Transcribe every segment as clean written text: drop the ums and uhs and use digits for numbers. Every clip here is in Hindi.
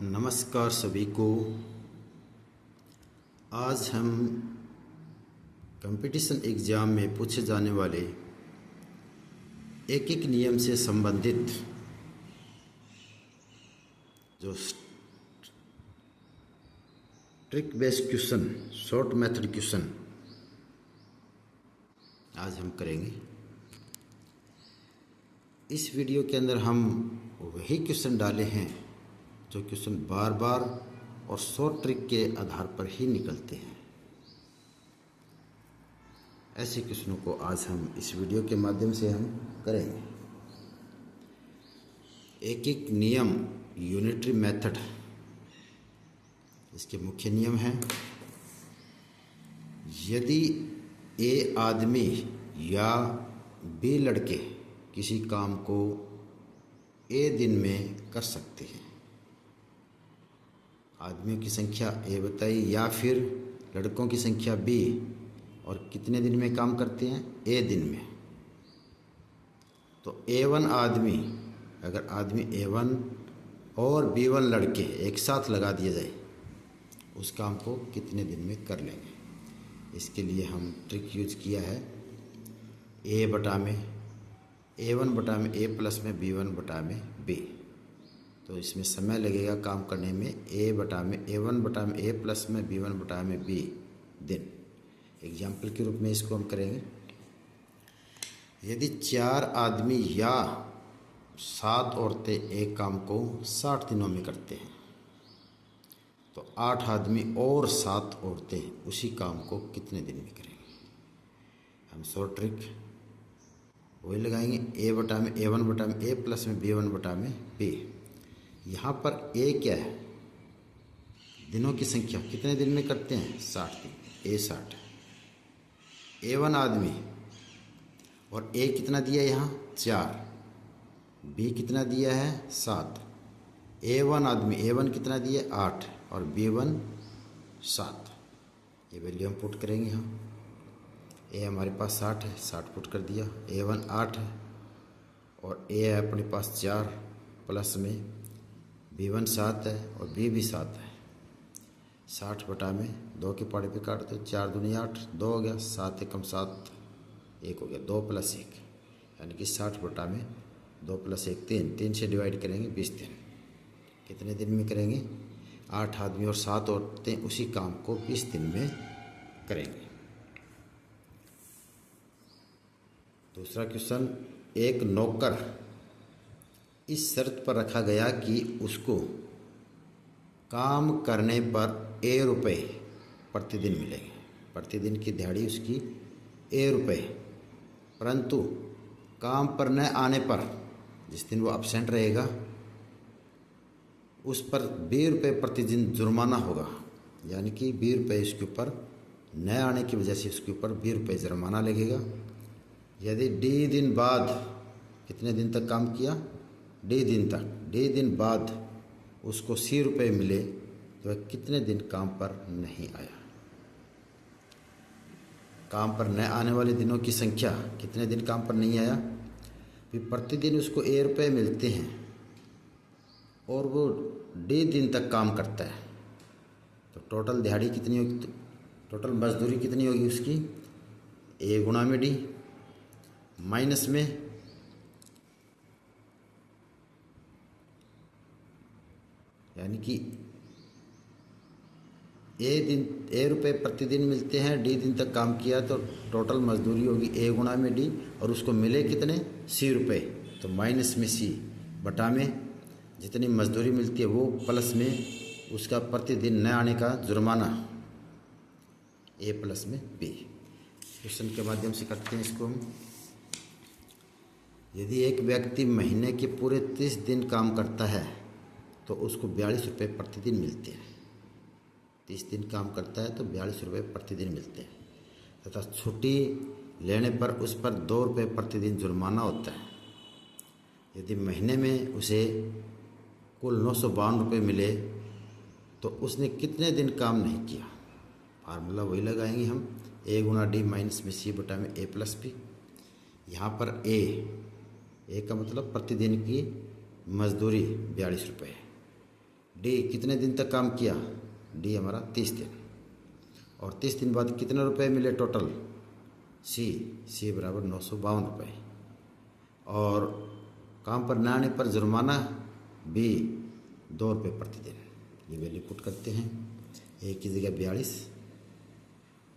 नमस्कार सभी को। आज हम कंपटीशन एग्ज़ाम में पूछे जाने वाले एक एक नियम से संबंधित जो trick based question, short method question आज हम करेंगे। इस वीडियो के अंदर हम वही क्वेश्चन डाले हैं जो क्वेश्चन बार बार और शॉर्ट ट्रिक के आधार पर ही निकलते हैं। ऐसे क्वेश्चनों को आज हम इस वीडियो के माध्यम से हम करेंगे। एक एक नियम, यूनिटरी मेथड, इसके मुख्य नियम हैं। यदि ए आदमी या बी लड़के किसी काम को ए दिन में कर सकते हैं, आदमियों की संख्या ए बताई या फिर लड़कों की संख्या बी, और कितने दिन में काम करते हैं? ए दिन में। तो A1 आदमी, अगर आदमी A1 और B1 लड़के एक साथ लगा दिए जाए, उस काम को कितने दिन में कर लेंगे? इसके लिए हम ट्रिक यूज किया है A1 बटा में A प्लस में B1 बटा में B। तो इसमें समय लगेगा काम करने में A1 बटा में A प्लस में B1 बटा में B दिन। एग्जाम्पल के रूप में इसको हम करेंगे। यदि 4 आदमी या 7 औरतें एक काम को 60 दिनों में करते हैं, तो 8 आदमी और 7 औरतें उसी काम को कितने दिन में करेंगे? हम शॉर्ट ट्रिक वही लगाएंगे। A1 बटा में A प्लस में B1 बटा में B। यहाँ पर ए क्या है? दिनों की संख्या, कितने दिन में करते हैं? 60 दिन। A 60। A1 आदमी और A कितना दिया यहाँ? 4। B कितना दिया है? 7। A1 आदमी, A1 कितना दिया? 8 और B1 7। ये वैल्यू हम पुट करेंगे यहाँ। A हमारे पास 60 है, 60 पुट कर दिया। A1 8 है और A है अपने पास 4, प्लस में B1 7 है और B भी 7 है। 60 बटा में 2 के पाड़े पे काट दो, 4 दूनी 8, 2 हो गया, 7 एकम 7, 1 हो गया, 2 प्लस 1, यानी कि 60 बटा में 2 प्लस 1 3, 3 से डिवाइड करेंगे 20 दिन। कितने दिन में करेंगे? 8 आदमी और 7 औरतें उसी काम को 20 दिन में करेंगे। दूसरा क्वेश्चन, एक नौकर इस शर्त पर रखा गया कि उसको काम करने पर A रुपये प्रतिदिन मिलेंगे। प्रतिदिन की दिहाड़ी उसकी A रुपये, परंतु काम पर न आने पर, जिस दिन वो अपसेंट रहेगा, उस पर B रुपये प्रतिदिन जुर्माना होगा। यानी कि B रुपये उसके ऊपर न आने की वजह से उसके ऊपर B रुपये जुर्माना लगेगा। यदि D दिन बाद, कितने दिन तक काम किया? D दिन बाद उसको C रुपये मिले, तो वह कितने दिन काम पर नहीं आया? काम पर न आने वाले दिनों की संख्या, कितने दिन काम पर नहीं आया? फिर प्रतिदिन उसको A रुपये मिलते हैं और वो D दिन तक काम करता है, तो टोटल दिहाड़ी कितनी होगी? टोटल मजदूरी कितनी होगी उसकी? A गुणा में D माइनस में यानी कि A रुपये प्रतिदिन मिलते हैं, D दिन तक काम किया, तो टोटल मजदूरी होगी A गुणा में D, और उसको मिले कितने? C रुपये, तो माइनस में C बटा में जितनी मजदूरी मिलती है वो, प्लस में उसका प्रतिदिन न आने का जुर्माना, A प्लस में B। क्वेश्चन के माध्यम से करते हैं इसको हम। यदि एक व्यक्ति महीने के पूरे 30 दिन काम करता है, तो उसको 42 रुपये प्रतिदिन मिलते हैं। 30 दिन काम करता है तो 42 रुपये प्रतिदिन मिलते हैं, तथा छुट्टी लेने पर उस पर 2 रुपये प्रतिदिन जुर्माना होता है। यदि महीने में उसे कुल 952 रुपये मिले, तो उसने कितने दिन काम नहीं किया? फार्मूला वही लगाएंगे हम, A गुणा D माइनस में C बटा में A प्लस B। यहाँ पर A का मतलब प्रतिदिन की मजदूरी 42 रुपये, डी कितने दिन तक काम किया, डी हमारा 30 दिन। और 30 दिन बाद कितने रुपए मिले टोटल, सी बराबर 952 रुपये। और काम पर न आने पर जुर्माना, बी 2 रुपये प्रतिदिन। ये वैल्यू पुट करते हैं। ए की जगह 42,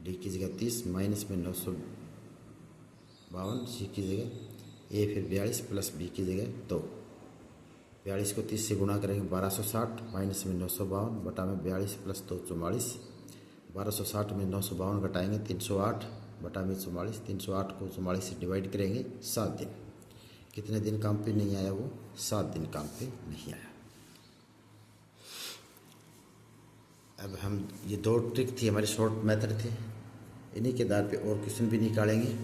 डी की जगह 30, माइनस में 952, सी की जगह ए फिर 42 प्लस बी की जगह 2। 42 को 30 से गुणा करेंगे 1260, माइनस में 952 बटा में 42 प्लस 2 44। 1260 में 952 घटाएंगे 308 बटा में 44। 308 को 44 से डिवाइड करेंगे 7 दिन। कितने दिन काम पे नहीं आया वो, 7 दिन काम पे नहीं आया। अब हम ये 2 ट्रिक थी हमारे, शॉर्ट मेथड थे, इन्हीं के आधार पे और क्वेश्चन भी निकालेंगे।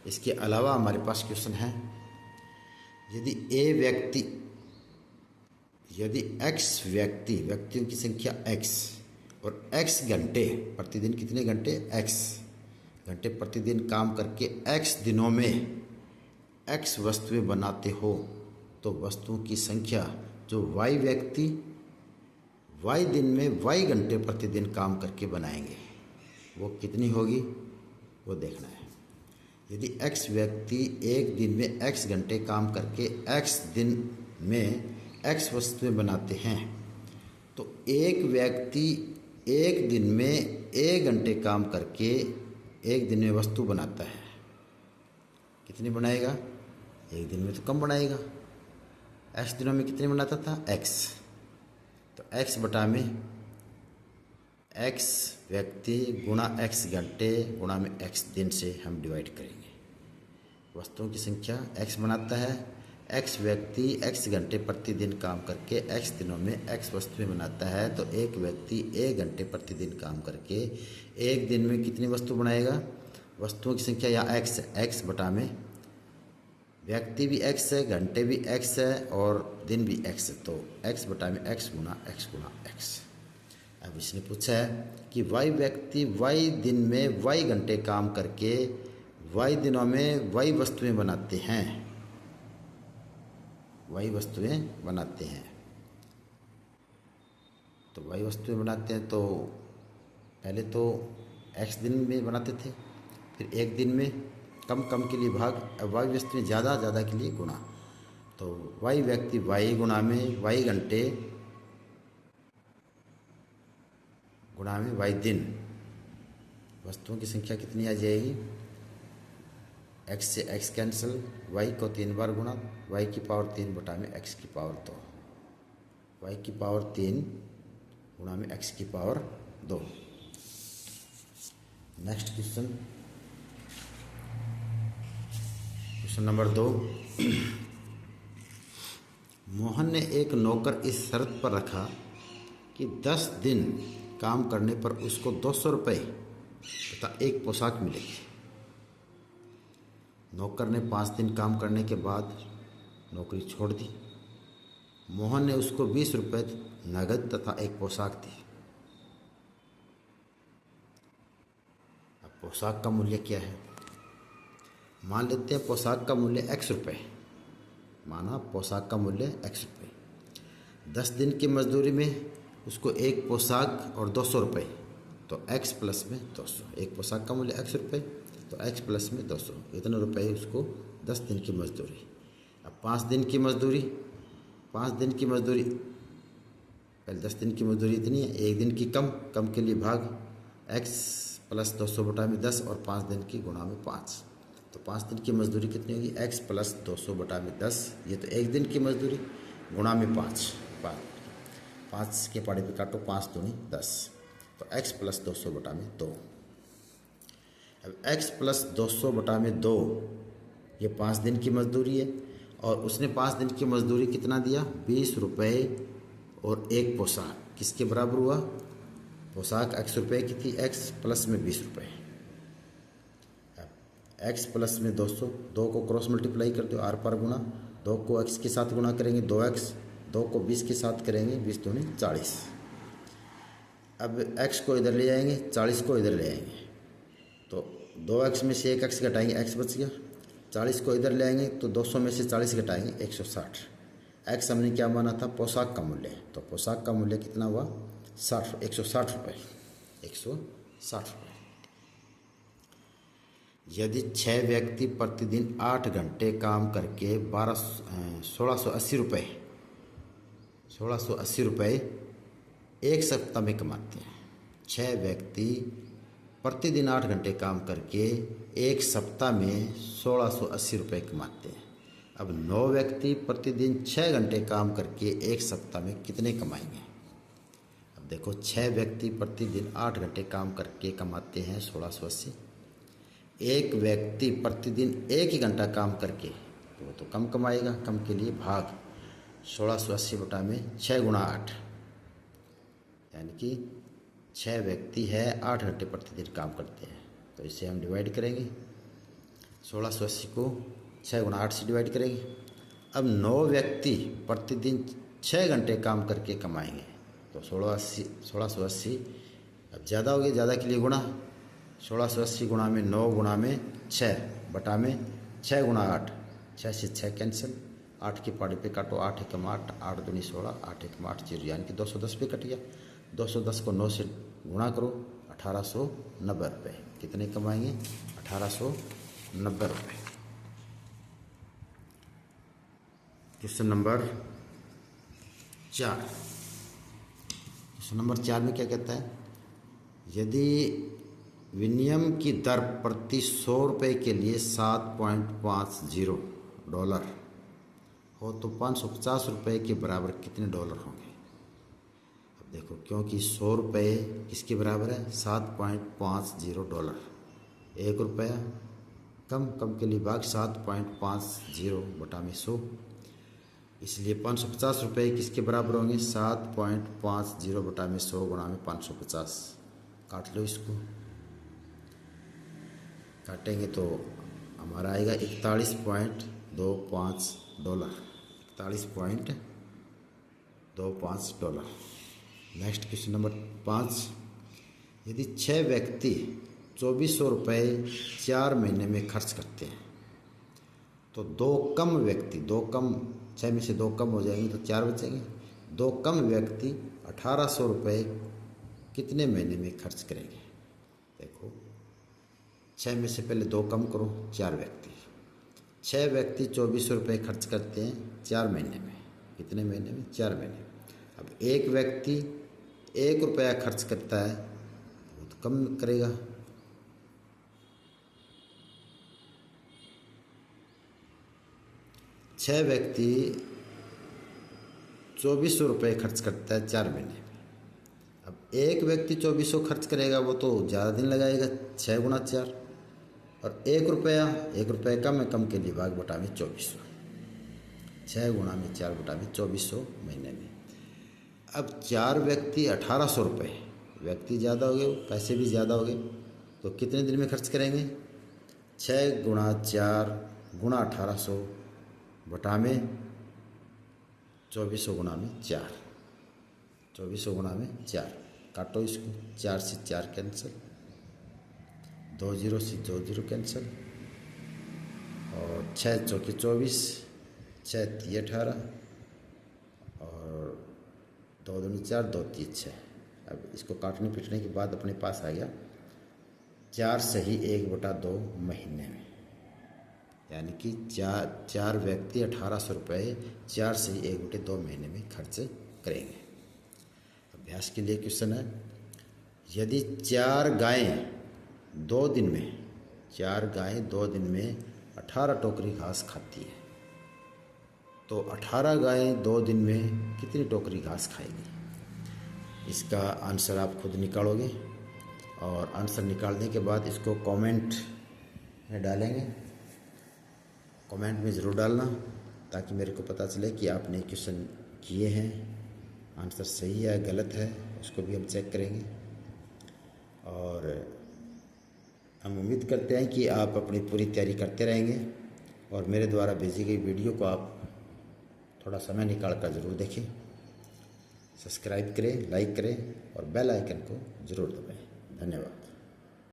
इसके अलावा हमारे पास क्वेश्चन है, यदि x व्यक्तियों की संख्या x और x घंटे प्रतिदिन, कितने घंटे, x घंटे प्रतिदिन काम करके x दिनों में x वस्तुएं बनाते हो, तो वस्तुओं की संख्या जो y व्यक्ति y दिन में y घंटे प्रतिदिन काम करके बनाएंगे वो कितनी होगी, वो देखना है। यदि x व्यक्ति एक दिन में x घंटे काम करके x दिन में x वस्तुएं बनाते हैं, तो एक व्यक्ति एक दिन में 1 घंटे काम करके एक दिन में वस्तु बनाता है, कितनी बनाएगा, एक दिन में तो कम बनाएगा। x दिनों में कितने बनाता था, x, तो x बटा में x व्यक्ति गुणा x घंटे गुणा में x दिन से हम डिवाइड करेंगे। वस्तुओं की संख्या x बनाता है, x व्यक्ति x घंटे प्रतिदिन काम करके x दिनों में x वस्तुएं बनाता है, तो एक व्यक्ति 1 घंटे प्रतिदिन काम करके एक दिन में कितनी वस्तु बनाएगा, वस्तुओं की संख्या या x है, x बटा में व्यक्ति भी x है, घंटे भी x है और दिन भी x है, तो x बटा में x गुणा x। अब इसने पूछा है कि y व्यक्ति y दिन में y घंटे काम करके y दिनों में y वस्तुएं बनाते हैं, y वस्तुएं बनाते हैं। तो y वस्तुएं बनाते हैं तो पहले तो x दिन में बनाते थे, फिर एक दिन में कम के लिए भाग, अब y वस्तुएं ज़्यादा के लिए गुणा, तो y व्यक्ति y गुणा में y घंटे गुणा में y दिन, वस्तुओं की संख्या कितनी आ जाएगी, x से x कैंसिल, y को 3 बार गुणा, y की पावर 3 बटा में x की पावर 2, y की पावर 3 गुणा में x की power 2। Next question number 2। Mohan ने एक नौकर इस शर्त पर रखा कि 10 दिन काम करने पर उसको 200 रुपये तथा एक पोशाक मिलेगी। नौकर ने 5 दिन काम करने के बाद नौकरी छोड़ दी। मोहन ने उसको 20 रुपये नगद तथा एक पोशाक दी। अब पोशाक का मूल्य क्या है, मान लेते हैं पोशाक का मूल्य x रुपये, माना पोशाक का मूल्य x रुपये। 10 दिन की मजदूरी में उसको एक पोशाक और 200 रुपये, तो x प्लस में 200, एक पोशाक का मूल्य x रुपये तो x प्लस में 200, इतने रुपये उसको 10 दिन की मजदूरी। अब 5 दिन की मजदूरी, पहले 10 दिन की मजदूरी इतनी है, एक दिन की कम के लिए भाग x प्लस 200 बटा में 10 और 5 दिन की गुणा में 5, तो 5 दिन की मजदूरी कितनी होगी, x प्लस 200 बटा में 10, ये तो एक दिन की मजदूरी गुणा में 5 के पाड़े पे काटो, 5 दूनी 10, तो x प्लस 200 बटा में 2। अब x प्लस 200 बटा में 2 ये 5 दिन की मजदूरी है, और उसने 5 दिन की मजदूरी कितना दिया, 20 रुपये और एक पोशाक, किसके बराबर हुआ, पोशाक x रुपये की थी, x प्लस में 20 रुपये। x प्लस में 200, 2 को क्रॉस मल्टीप्लाई कर दो, आर पार गुणा, 2 को x के साथ गुणा करेंगे 2x, 2 को 20 के साथ करेंगे 20 दूनी 40। अब x को इधर ले जाएंगे, 40 को इधर ले आएंगे, तो 2x में से 1x घटाएंगे, x बच गया। 40 को इधर ले आएंगे तो 200 में से 40 घटाएंगे 160, एक्स हमने क्या माना था, पोशाक का मूल्य, तो पोशाक का मूल्य कितना हुआ, 160 रुपये, 160 रुपये। यदि 6 व्यक्ति प्रतिदिन 8 घंटे काम करके 1680 रुपये एक सप्ताह में कमाते हैं। 6 व्यक्ति प्रतिदिन 8 घंटे काम करके एक सप्ताह में 1680 रुपये कमाते हैं। अब 9 व्यक्ति प्रतिदिन 6 घंटे काम करके एक सप्ताह में कितने कमाएंगे। अब देखो, 6 व्यक्ति प्रतिदिन 8 घंटे काम करके कमाते हैं 1680। एक व्यक्ति प्रतिदिन 1 ही घंटा काम करके, तो वो तो कम कमाएगा, कम के लिए भाग 1680 बटा में 6 गुणा 8, यानी कि 6 व्यक्ति है 8 घंटे प्रतिदिन काम करते हैं, तो इसे हम डिवाइड करेंगे, 1680 को 6 गुणा 8 से डिवाइड करेंगे। अब 9 व्यक्ति प्रतिदिन 6 घंटे काम करके कमाएंगे, तो 1680 अब ज़्यादा हो गया, ज़्यादा के लिए गुणा, 1680 गुणा में 9 गुणा में 6 बटा में 6 गुणा 8, 6 से 6 कैंसिल, 8 के पाड़ी पे काटो, 8 एकम 8, 8 दूनी 16, 8 एकम 8 0, यानी कि 210 पे कट गया। 210 को 9 से गुणा करो, 1890 रुपये। कितने कमाएंगे, 1890 रुपये। Question number 4। क्वेश्चन नंबर 4 में क्या कहता है, यदि विनिमय की दर प्रति 100 रुपये के लिए $7.50 हो तो 550 रुपये के बराबर कितने डॉलर होंगे। अब देखो, क्योंकि 100 रुपये किसके बराबर है, $7.50। 1 रुपया कम के लिए भाग 7.50 बटा में 100, इसलिए 550 रुपये किसके बराबर होंगे, 7.50 बटा में 100 गुणा में 550। काट लो इसको, काटेंगे तो हमारा आएगा $41.25, $41.25। नेक्स्ट क्वेश्चन नंबर 5, यदि 6 व्यक्ति 2400 रुपये 4 महीने में खर्च करते हैं, तो 2 कम व्यक्ति, 6 में से 2 कम हो जाएंगे तो 4 बचेंगे। 2 कम व्यक्ति 1800 रुपये कितने महीने में खर्च करेंगे। देखो, 6 में से पहले 2 कम करो, 4 व्यक्ति, 6 व्यक्ति 2400 रुपये खर्च करते हैं 4 महीने में, कितने महीने में, 4 महीने में। अब एक व्यक्ति 1 रुपया खर्च करता है, वो तो कम करेगा। छः व्यक्ति 2400 रुपये खर्च करता है 4 महीने में। अब एक व्यक्ति 2400 खर्च करेगा, वो तो ज़्यादा दिन लगाएगा, 6 गुणा 4, और 1 रुपया कम है, कम के लिए भाग बटा में 2400, 6 गुणा में 4 बटा में 2400 महीने में। अब 4 व्यक्ति 1800 रुपये, व्यक्ति ज़्यादा हो गए, पैसे भी ज़्यादा हो गए, तो कितने दिन में खर्च करेंगे, 6 गुणा 4 गुणा 1800 बटा में 2400 गुणा में 4, 2400 गुणा में 4। काटो इसको, 4 से 4 कैंसिल, 2 0 से 2 0 कैंसिल, और 6 चौके 24, 6 3 18, और 2 दूनी 4, 2 3 6। अब इसको काटने पीटने के बाद अपने पास आ गया 4 सही 1/2 महीने में, यानी कि 4 व्यक्ति 1800 रुपये 4 सही 1/2 महीने में खर्च करेंगे। अभ्यास के लिए क्वेश्चन है, यदि 4 गायें 2 दिन में 18 टोकरी घास खाती है, तो 18 गायें 2 दिन में कितनी टोकरी घास खाएगी। इसका आंसर आप खुद निकालोगे, और आंसर निकालने के बाद इसको कमेंट में डालेंगे। कमेंट में ज़रूर डालना, ताकि मेरे को पता चले कि आपने क्वेश्चन किए हैं, आंसर सही है गलत है, उसको भी हम चेक करेंगे। और हम उम्मीद करते हैं कि आप अपनी पूरी तैयारी करते रहेंगे, और मेरे द्वारा भेजी गई वीडियो को आप थोड़ा समय निकाल कर ज़रूर देखें। सब्सक्राइब करें, लाइक करें, और बेल आइकन को ज़रूर दबाएं। धन्यवाद।